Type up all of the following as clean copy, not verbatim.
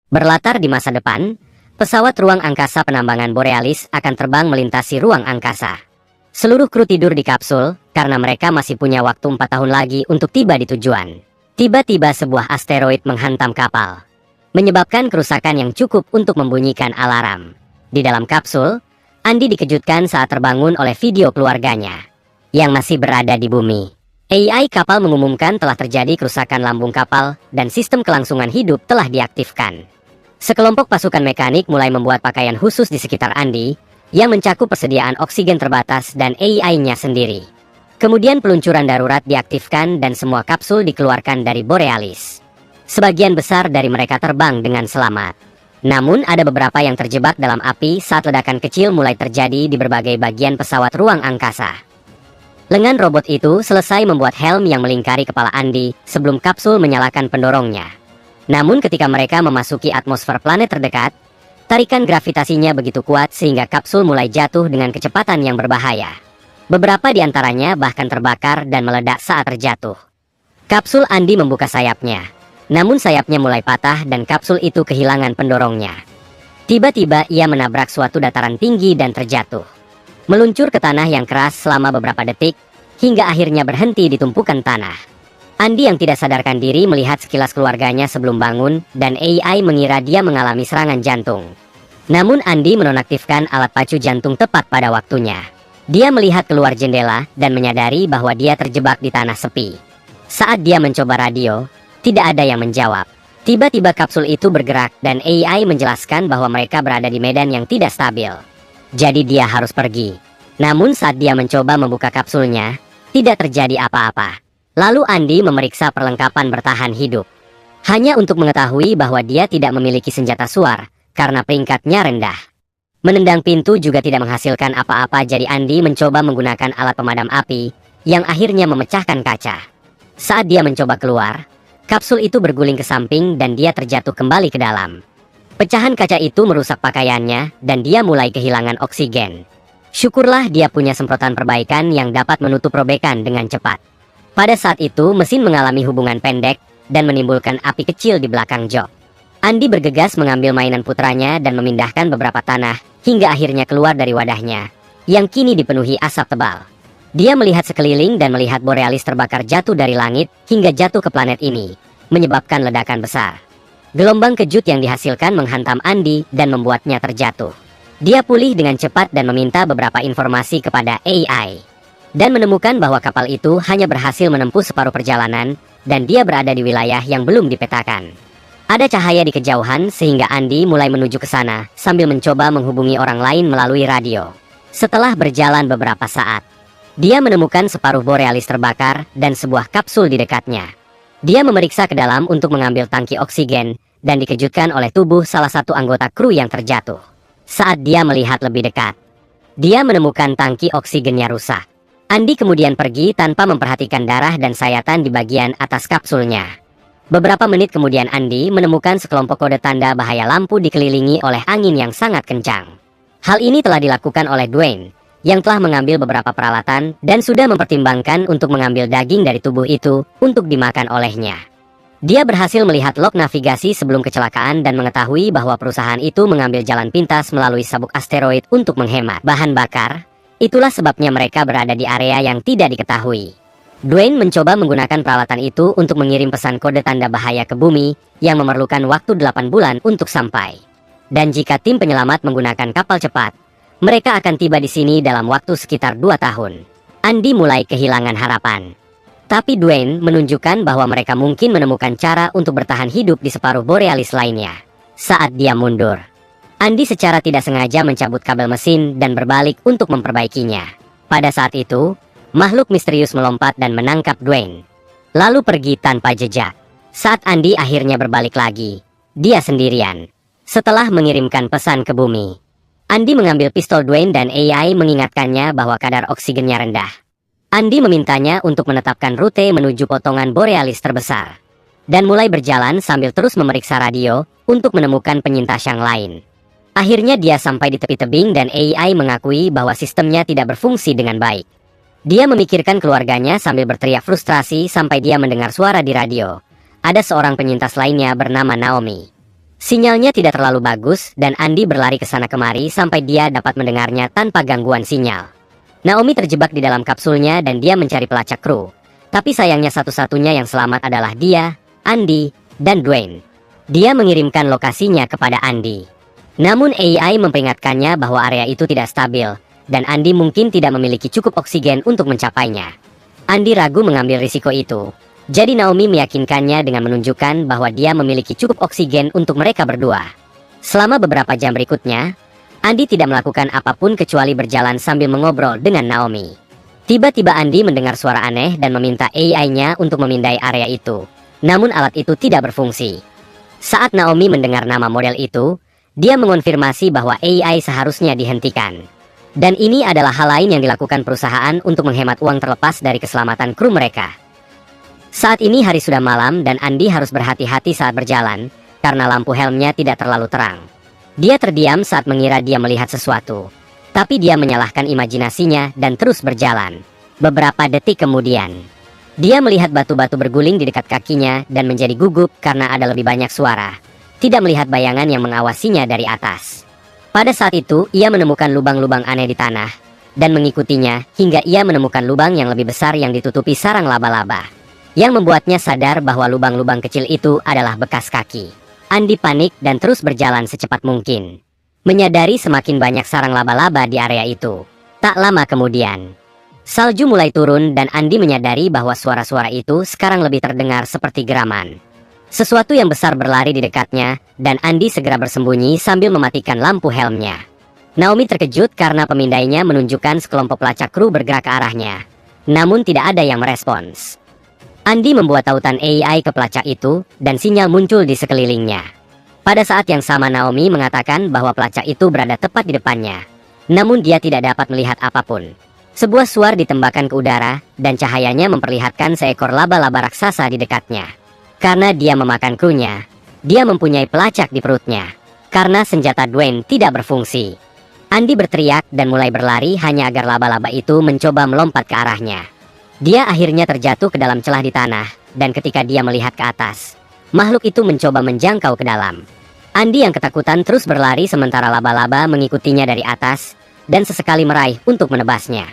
Berlatar di masa depan, pesawat ruang angkasa penambangan Borealis akan terbang melintasi ruang angkasa. Seluruh kru tidur di kapsul karena mereka masih punya waktu 4 tahun lagi untuk tiba di tujuan. Tiba-tiba sebuah asteroid menghantam kapal, menyebabkan kerusakan yang cukup untuk membunyikan alarm. Di dalam kapsul, Andi dikejutkan saat terbangun oleh video keluarganya yang masih berada di bumi. AI kapal mengumumkan telah terjadi kerusakan lambung kapal dan sistem kelangsungan hidup telah diaktifkan. Sekelompok pasukan mekanik mulai membuat pakaian khusus di sekitar Andi yang mencakup persediaan oksigen terbatas dan AI-nya sendiri. Kemudian peluncuran darurat diaktifkan dan semua kapsul dikeluarkan dari Borealis. Sebagian besar dari mereka terbang dengan selamat. Namun ada beberapa yang terjebak dalam api saat ledakan kecil mulai terjadi di berbagai bagian pesawat ruang angkasa. Lengan robot itu selesai membuat helm yang melingkari kepala Andi sebelum kapsul menyalakan pendorongnya. Namun ketika mereka memasuki atmosfer planet terdekat, tarikan gravitasinya begitu kuat sehingga kapsul mulai jatuh dengan kecepatan yang berbahaya. Beberapa di antaranya bahkan terbakar dan meledak saat terjatuh. Kapsul Andi membuka sayapnya, namun sayapnya mulai patah dan kapsul itu kehilangan pendorongnya. Tiba-tiba ia menabrak suatu dataran tinggi dan terjatuh, meluncur ke tanah yang keras selama beberapa detik, hingga akhirnya berhenti di tumpukan tanah. Andi yang tidak sadarkan diri melihat sekilas keluarganya sebelum bangun dan AI mengira dia mengalami serangan jantung. Namun Andi menonaktifkan alat pacu jantung tepat pada waktunya. Dia melihat keluar jendela dan menyadari bahwa dia terjebak di tanah sepi. Saat dia mencoba radio, tidak ada yang menjawab. Tiba-tiba kapsul itu bergerak dan AI menjelaskan bahwa mereka berada di medan yang tidak stabil. Jadi dia harus pergi. Namun saat dia mencoba membuka kapsulnya, tidak terjadi apa-apa. Lalu Andi memeriksa perlengkapan bertahan hidup. Hanya untuk mengetahui bahwa dia tidak memiliki senjata suar, karena peringkatnya rendah. Menendang pintu juga tidak menghasilkan apa-apa, jadi Andi mencoba menggunakan alat pemadam api, yang akhirnya memecahkan kaca. Saat dia mencoba keluar, kapsul itu berguling ke samping dan dia terjatuh kembali ke dalam. Pecahan kaca itu merusak pakaiannya, dan dia mulai kehilangan oksigen. Syukurlah dia punya semprotan perbaikan yang dapat menutup robekan dengan cepat. Pada saat itu, mesin mengalami hubungan pendek dan menimbulkan api kecil di belakang jok. Andi bergegas mengambil mainan putranya dan memindahkan beberapa tanah, hingga akhirnya keluar dari wadahnya, yang kini dipenuhi asap tebal. Dia melihat sekeliling dan melihat Borealis terbakar jatuh dari langit, hingga jatuh ke planet ini, menyebabkan ledakan besar. Gelombang kejut yang dihasilkan menghantam Andi dan membuatnya terjatuh. Dia pulih dengan cepat dan meminta beberapa informasi kepada AI. Dan menemukan bahwa kapal itu hanya berhasil menempuh separuh perjalanan, dan dia berada di wilayah yang belum dipetakan. Ada cahaya di kejauhan sehingga Andi mulai menuju ke sana, sambil mencoba menghubungi orang lain melalui radio. Setelah berjalan beberapa saat, dia menemukan separuh Borealis terbakar dan sebuah kapsul di dekatnya. Dia memeriksa ke dalam untuk mengambil tangki oksigen, dan dikejutkan oleh tubuh salah satu anggota kru yang terjatuh. Saat dia melihat lebih dekat, dia menemukan tangki oksigennya rusak. Andi kemudian pergi tanpa memperhatikan darah dan sayatan di bagian atas kapsulnya. Beberapa menit kemudian Andi menemukan sekelompok kode tanda bahaya lampu dikelilingi oleh angin yang sangat kencang. Hal ini telah dilakukan oleh Dwayne, yang telah mengambil beberapa peralatan dan sudah mempertimbangkan untuk mengambil daging dari tubuh itu untuk dimakan olehnya. Dia berhasil melihat log navigasi sebelum kecelakaan dan mengetahui bahwa perusahaan itu mengambil jalan pintas melalui sabuk asteroid untuk menghemat bahan bakar. Itulah sebabnya mereka berada di area yang tidak diketahui. Dwayne mencoba menggunakan peralatan itu untuk mengirim pesan kode tanda bahaya ke bumi yang memerlukan waktu 8 bulan untuk sampai. Dan jika tim penyelamat menggunakan kapal cepat, mereka akan tiba di sini dalam waktu sekitar 2 tahun. Andi mulai kehilangan harapan. Tapi Dwayne menunjukkan bahwa mereka mungkin menemukan cara untuk bertahan hidup di separuh Borealis lainnya. Saat dia mundur, Andi secara tidak sengaja mencabut kabel mesin dan berbalik untuk memperbaikinya. Pada saat itu, makhluk misterius melompat dan menangkap Dwayne, lalu pergi tanpa jejak. Saat Andi akhirnya berbalik lagi, dia sendirian. Setelah mengirimkan pesan ke bumi, Andi mengambil pistol Dwayne dan AI mengingatkannya bahwa kadar oksigennya rendah. Andi memintanya untuk menetapkan rute menuju potongan Borealis terbesar, dan mulai berjalan sambil terus memeriksa radio untuk menemukan penyintas yang lain. Akhirnya dia sampai di tepi tebing dan AI mengakui bahwa sistemnya tidak berfungsi dengan baik. Dia memikirkan keluarganya sambil berteriak frustrasi sampai dia mendengar suara di radio. Ada seorang penyintas lainnya bernama Naomi. Sinyalnya tidak terlalu bagus dan Andi berlari ke sana kemari sampai dia dapat mendengarnya tanpa gangguan sinyal. Naomi terjebak di dalam kapsulnya dan dia mencari pelacak kru. Tapi sayangnya satu-satunya yang selamat adalah dia, Andi, dan Dwayne. Dia mengirimkan lokasinya kepada Andi. Namun AI memperingatkannya bahwa area itu tidak stabil, dan Andi mungkin tidak memiliki cukup oksigen untuk mencapainya. Andi ragu mengambil risiko itu. Jadi Naomi meyakinkannya dengan menunjukkan bahwa dia memiliki cukup oksigen untuk mereka berdua. Selama beberapa jam berikutnya, Andi tidak melakukan apapun kecuali berjalan sambil mengobrol dengan Naomi. Tiba-tiba Andi mendengar suara aneh dan meminta AI-nya untuk memindai area itu. Namun alat itu tidak berfungsi. Saat Naomi mendengar nama model itu, dia mengonfirmasi bahwa AI seharusnya dihentikan. Dan ini adalah hal lain yang dilakukan perusahaan untuk menghemat uang terlepas dari keselamatan kru mereka. Saat ini hari sudah malam dan Andi harus berhati-hati saat berjalan, karena lampu helmnya tidak terlalu terang. Dia terdiam saat mengira dia melihat sesuatu. Tapi dia menyalahkan imajinasinya dan terus berjalan. Beberapa detik kemudian, dia melihat batu-batu berguling di dekat kakinya dan menjadi gugup karena ada lebih banyak suara. Tidak melihat bayangan yang mengawasinya dari atas. Pada saat itu, ia menemukan lubang-lubang aneh di tanah dan mengikutinya hingga ia menemukan lubang yang lebih besar yang ditutupi sarang laba-laba, yang membuatnya sadar bahwa lubang-lubang kecil itu adalah bekas kaki. Andi panik dan terus berjalan secepat mungkin. Menyadari semakin banyak sarang laba-laba di area itu. Tak lama kemudian, salju mulai turun dan Andi menyadari bahwa suara-suara itu sekarang lebih terdengar seperti geraman. Sesuatu yang besar berlari di dekatnya, dan Andi segera bersembunyi sambil mematikan lampu helmnya. Naomi terkejut karena pemindainya menunjukkan sekelompok pelacak kru bergerak ke arahnya. Namun tidak ada yang merespons. Andi membuat tautan AI ke pelacak itu, dan sinyal muncul di sekelilingnya. Pada saat yang sama Naomi mengatakan bahwa pelacak itu berada tepat di depannya. Namun dia tidak dapat melihat apapun. Sebuah suar ditembakkan ke udara, dan cahayanya memperlihatkan seekor laba-laba raksasa di dekatnya. Karena dia memakan krunya, dia mempunyai pelacak di perutnya. Karena senjata Dwayne tidak berfungsi. Andi berteriak dan mulai berlari hanya agar laba-laba itu mencoba melompat ke arahnya. Dia akhirnya terjatuh ke dalam celah di tanah, dan ketika dia melihat ke atas, makhluk itu mencoba menjangkau ke dalam. Andi yang ketakutan terus berlari sementara laba-laba mengikutinya dari atas, dan sesekali meraih untuk menebasnya.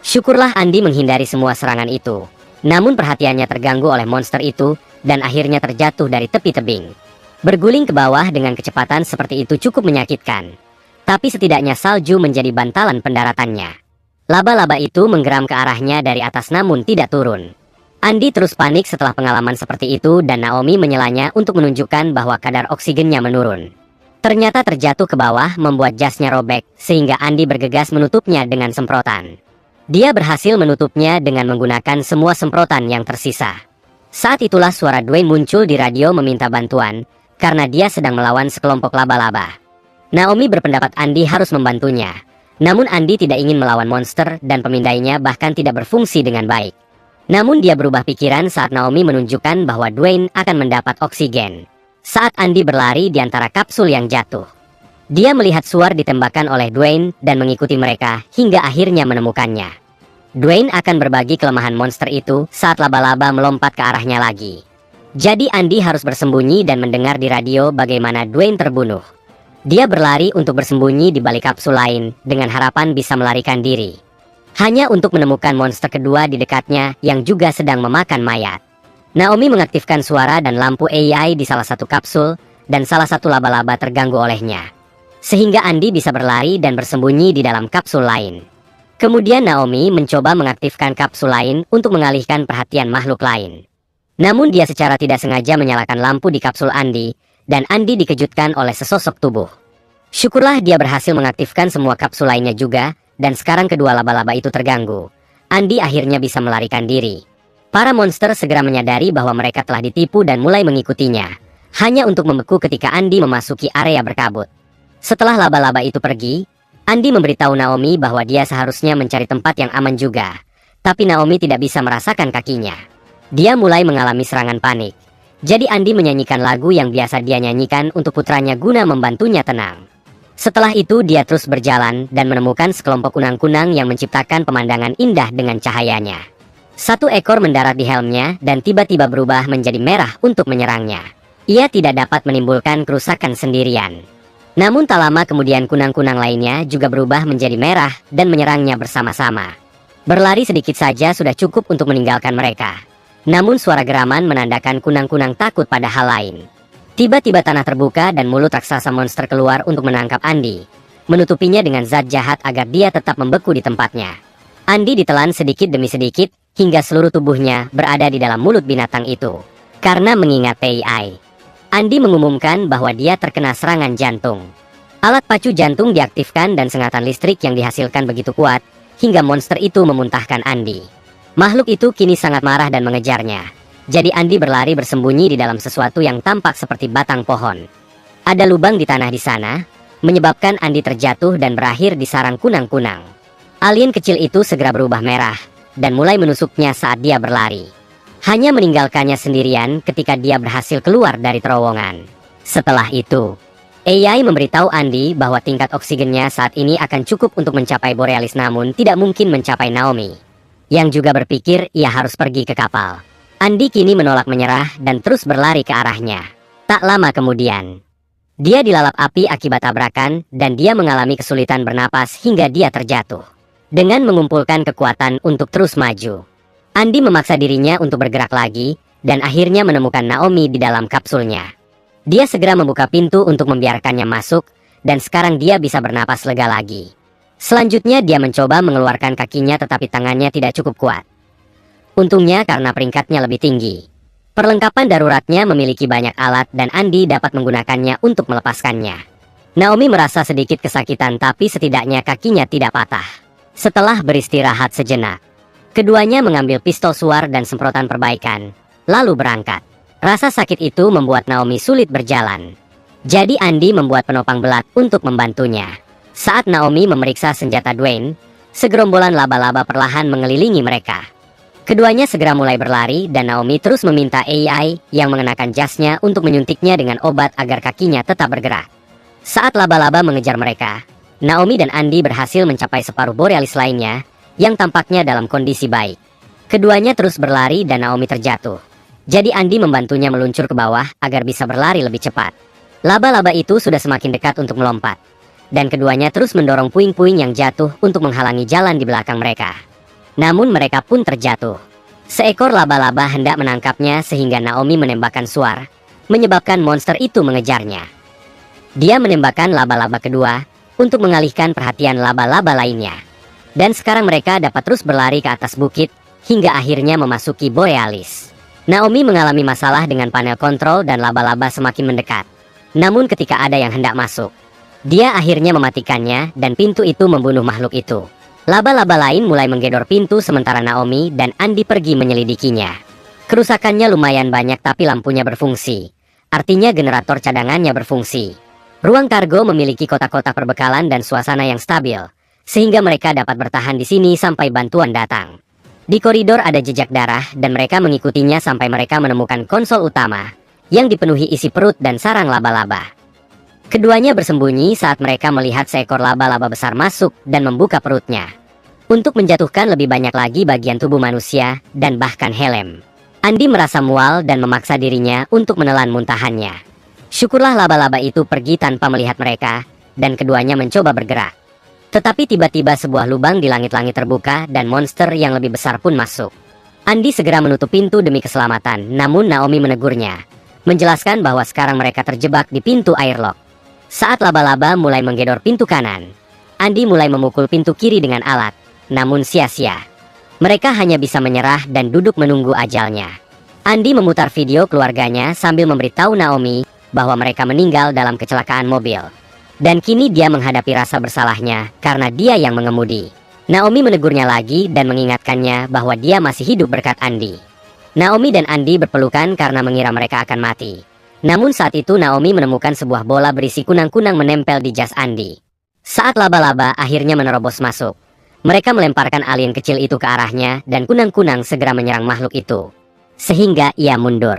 Syukurlah Andi menghindari semua serangan itu. Namun perhatiannya terganggu oleh monster itu, dan akhirnya terjatuh dari tepi tebing. Berguling ke bawah dengan kecepatan seperti itu cukup menyakitkan. Tapi setidaknya salju menjadi bantalan pendaratannya. Laba-laba itu menggeram ke arahnya dari atas namun tidak turun. Andi terus panik setelah pengalaman seperti itu dan Naomi menyelanya untuk menunjukkan bahwa kadar oksigennya menurun. Ternyata terjatuh ke bawah membuat jasnya robek, sehingga Andi bergegas menutupnya dengan semprotan. Dia berhasil menutupnya dengan menggunakan semua semprotan yang tersisa. Saat itulah suara Dwayne muncul di radio meminta bantuan, karena dia sedang melawan sekelompok laba-laba. Naomi berpendapat Andi harus membantunya. Namun Andi tidak ingin melawan monster dan pemindainya bahkan tidak berfungsi dengan baik. Namun dia berubah pikiran saat Naomi menunjukkan bahwa Dwayne akan mendapat oksigen. Saat Andi berlari di antara kapsul yang jatuh, dia melihat suar ditembakkan oleh Dwayne dan mengikuti mereka hingga akhirnya menemukannya. Dwayne akan berbagi kelemahan monster itu saat laba-laba melompat ke arahnya lagi. Jadi Andi harus bersembunyi dan mendengar di radio bagaimana Dwayne terbunuh. Dia berlari untuk bersembunyi di balik kapsul lain dengan harapan bisa melarikan diri. Hanya untuk menemukan monster kedua di dekatnya yang juga sedang memakan mayat. Naomi mengaktifkan suara dan lampu AI di salah satu kapsul, dan salah satu laba-laba terganggu olehnya. Sehingga Andi bisa berlari dan bersembunyi di dalam kapsul lain. Kemudian Naomi mencoba mengaktifkan kapsul lain untuk mengalihkan perhatian makhluk lain. Namun dia secara tidak sengaja menyalakan lampu di kapsul Andi, dan Andi dikejutkan oleh sesosok tubuh. Syukurlah dia berhasil mengaktifkan semua kapsul lainnya juga, dan sekarang kedua laba-laba itu terganggu. Andi akhirnya bisa melarikan diri. Para monster segera menyadari bahwa mereka telah ditipu dan mulai mengikutinya. Hanya untuk membeku ketika Andi memasuki area berkabut. Setelah laba-laba itu pergi, Andi memberitahu Naomi bahwa dia seharusnya mencari tempat yang aman juga. Tapi Naomi tidak bisa merasakan kakinya. Dia mulai mengalami serangan panik. Jadi Andi menyanyikan lagu yang biasa dia nyanyikan untuk putranya guna membantunya tenang. Setelah itu dia terus berjalan dan menemukan sekelompok kunang-kunang yang menciptakan pemandangan indah dengan cahayanya. Satu ekor mendarat di helmnya dan tiba-tiba berubah menjadi merah untuk menyerangnya. Ia tidak dapat menimbulkan kerusakan sendirian. Namun tak lama kemudian kunang-kunang lainnya juga berubah menjadi merah dan menyerangnya bersama-sama. Berlari sedikit saja sudah cukup untuk meninggalkan mereka. Namun suara geraman menandakan kunang-kunang takut pada hal lain. Tiba-tiba tanah terbuka dan mulut raksasa monster keluar untuk menangkap Andy, menutupinya dengan zat jahat agar dia tetap membeku di tempatnya. Andy ditelan sedikit demi sedikit hingga seluruh tubuhnya berada di dalam mulut binatang itu. Karena mengingat PI, Andy mengumumkan bahwa dia terkena serangan jantung. Alat pacu jantung diaktifkan dan sengatan listrik yang dihasilkan begitu kuat hingga monster itu memuntahkan Andy. Makhluk itu kini sangat marah dan mengejarnya. Jadi Andy berlari bersembunyi di dalam sesuatu yang tampak seperti batang pohon. Ada lubang di tanah di sana, menyebabkan Andy terjatuh dan berakhir di sarang kunang-kunang. Alien kecil itu segera berubah merah dan mulai menusuknya saat dia berlari. Hanya meninggalkannya sendirian ketika dia berhasil keluar dari terowongan. Setelah itu, AI memberitahu Andy bahwa tingkat oksigennya saat ini akan cukup untuk mencapai Borealis namun tidak mungkin mencapai Naomi, yang juga berpikir ia harus pergi ke kapal. Andy kini menolak menyerah dan terus berlari ke arahnya. Tak lama kemudian, dia dilalap api akibat tabrakan dan dia mengalami kesulitan bernapas hingga dia terjatuh. Dengan mengumpulkan kekuatan untuk terus maju, Andy memaksa dirinya untuk bergerak lagi dan akhirnya menemukan Naomi di dalam kapsulnya. Dia segera membuka pintu untuk membiarkannya masuk dan sekarang dia bisa bernapas lega lagi. Selanjutnya dia mencoba mengeluarkan kakinya tetapi tangannya tidak cukup kuat. Untungnya karena peringkatnya lebih tinggi. Perlengkapan daruratnya memiliki banyak alat dan Andy dapat menggunakannya untuk melepaskannya. Naomi merasa sedikit kesakitan tapi setidaknya kakinya tidak patah. Setelah beristirahat sejenak, keduanya mengambil pistol suar dan semprotan perbaikan, lalu berangkat. Rasa sakit itu membuat Naomi sulit berjalan. Jadi Andy membuat penopang belat untuk membantunya. Saat Naomi memeriksa senjata Dwayne, segerombolan laba-laba perlahan mengelilingi mereka. Keduanya segera mulai berlari dan Naomi terus meminta AI yang mengenakan jasnya untuk menyuntiknya dengan obat agar kakinya tetap bergerak. Saat laba-laba mengejar mereka, Naomi dan Andy berhasil mencapai separuh Borealis lainnya yang tampaknya dalam kondisi baik. Keduanya terus berlari dan Naomi terjatuh. Jadi Andy membantunya meluncur ke bawah agar bisa berlari lebih cepat. Laba-laba itu sudah semakin dekat untuk melompat. Dan keduanya terus mendorong puing-puing yang jatuh untuk menghalangi jalan di belakang mereka. Namun mereka pun terjatuh. Seekor laba-laba hendak menangkapnya sehingga Naomi menembakkan suar, menyebabkan monster itu mengejarnya. Dia menembakkan laba-laba kedua untuk mengalihkan perhatian laba-laba lainnya. Dan sekarang mereka dapat terus berlari ke atas bukit hingga akhirnya memasuki Borealis. Naomi mengalami masalah dengan panel kontrol dan laba-laba semakin mendekat. Namun ketika ada yang hendak masuk, dia akhirnya mematikannya dan pintu itu membunuh makhluk itu. Laba-laba lain mulai menggedor pintu sementara Naomi dan Andy pergi menyelidikinya. Kerusakannya lumayan banyak tapi lampunya berfungsi. Artinya generator cadangannya berfungsi. Ruang kargo memiliki kotak-kotak perbekalan dan suasana yang stabil, sehingga mereka dapat bertahan di sini sampai bantuan datang. Di koridor ada jejak darah dan mereka mengikutinya sampai mereka menemukan konsol utama yang dipenuhi isi perut dan sarang laba-laba. Keduanya bersembunyi saat mereka melihat seekor laba-laba besar masuk dan membuka perutnya untuk menjatuhkan lebih banyak lagi bagian tubuh manusia dan bahkan helm. Andy merasa mual dan memaksa dirinya untuk menelan muntahannya. Syukurlah laba-laba itu pergi tanpa melihat mereka dan keduanya mencoba bergerak. Tetapi tiba-tiba sebuah lubang di langit-langit terbuka dan monster yang lebih besar pun masuk. Andy segera menutup pintu demi keselamatan, namun Naomi menegurnya, menjelaskan bahwa sekarang mereka terjebak di pintu airlock. Saat laba-laba mulai menggedor pintu kanan, Andy mulai memukul pintu kiri dengan alat, namun sia-sia. Mereka hanya bisa menyerah dan duduk menunggu ajalnya. Andy memutar video keluarganya sambil memberitahu Naomi bahwa mereka meninggal dalam kecelakaan mobil. Dan kini dia menghadapi rasa bersalahnya karena dia yang mengemudi. Naomi menegurnya lagi dan mengingatkannya bahwa dia masih hidup berkat Andy. Naomi dan Andy berpelukan karena mengira mereka akan mati. Namun saat itu Naomi menemukan sebuah bola berisi kunang-kunang menempel di jas Andy. Saat laba-laba akhirnya menerobos masuk, mereka melemparkan alien kecil itu ke arahnya dan kunang-kunang segera menyerang makhluk itu. Sehingga ia mundur.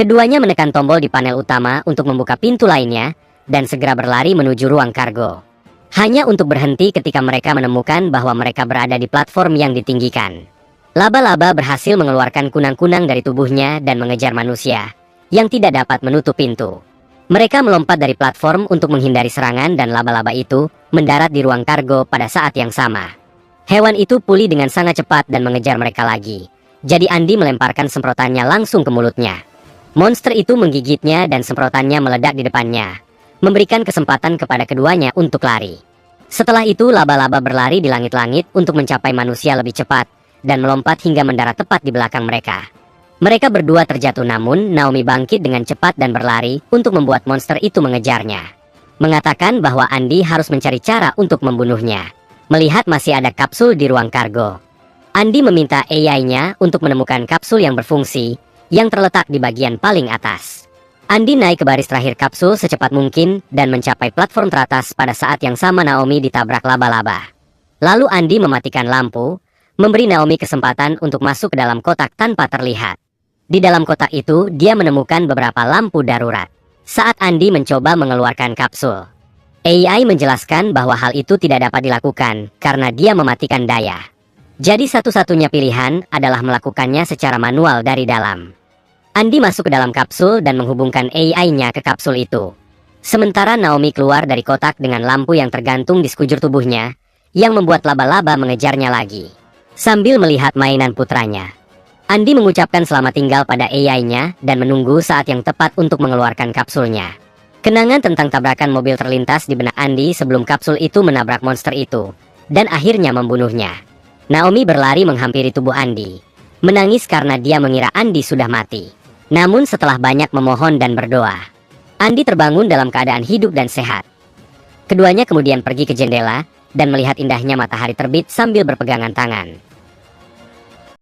Keduanya menekan tombol di panel utama untuk membuka pintu lainnya dan segera berlari menuju ruang kargo. Hanya untuk berhenti ketika mereka menemukan bahwa mereka berada di platform yang ditinggikan. Laba-laba berhasil mengeluarkan kunang-kunang dari tubuhnya dan mengejar manusia yang tidak dapat menutup pintu. Mereka melompat dari platform untuk menghindari serangan dan laba-laba itu mendarat di ruang kargo pada saat yang sama. Hewan itu pulih dengan sangat cepat dan mengejar mereka lagi. Jadi Andy melemparkan semprotannya langsung ke mulutnya. Monster itu menggigitnya dan semprotannya meledak di depannya, memberikan kesempatan kepada keduanya untuk lari. Setelah itu laba-laba berlari di langit-langit untuk mencapai manusia lebih cepat dan melompat hingga mendarat tepat di belakang mereka. Mereka berdua terjatuh, namun Naomi bangkit dengan cepat dan berlari untuk membuat monster itu mengejarnya. Mengatakan bahwa Andy harus mencari cara untuk membunuhnya. Melihat masih ada kapsul di ruang kargo, Andy meminta AI-nya untuk menemukan kapsul yang berfungsi yang terletak di bagian paling atas. Andy naik ke baris terakhir kapsul secepat mungkin dan mencapai platform teratas pada saat yang sama Naomi ditabrak laba-laba. Lalu Andy mematikan lampu, memberi Naomi kesempatan untuk masuk ke dalam kotak tanpa terlihat. Di dalam kotak itu, dia menemukan beberapa lampu darurat. Saat Andy mencoba mengeluarkan kapsul, AI menjelaskan bahwa hal itu tidak dapat dilakukan karena dia mematikan daya. Jadi satu-satunya pilihan adalah melakukannya secara manual dari dalam. Andy masuk ke dalam kapsul dan menghubungkan AI-nya ke kapsul itu. Sementara Naomi keluar dari kotak dengan lampu yang tergantung di sekujur tubuhnya, yang membuat laba-laba mengejarnya lagi. Sambil melihat mainan putranya, Andy mengucapkan selamat tinggal pada AI-nya dan menunggu saat yang tepat untuk mengeluarkan kapsulnya. Kenangan tentang tabrakan mobil terlintas di benak Andy sebelum kapsul itu menabrak monster itu, dan akhirnya membunuhnya. Naomi berlari menghampiri tubuh Andy, menangis karena dia mengira Andy sudah mati. Namun setelah banyak memohon dan berdoa, Andy terbangun dalam keadaan hidup dan sehat. Keduanya kemudian pergi ke jendela dan melihat indahnya matahari terbit sambil berpegangan tangan.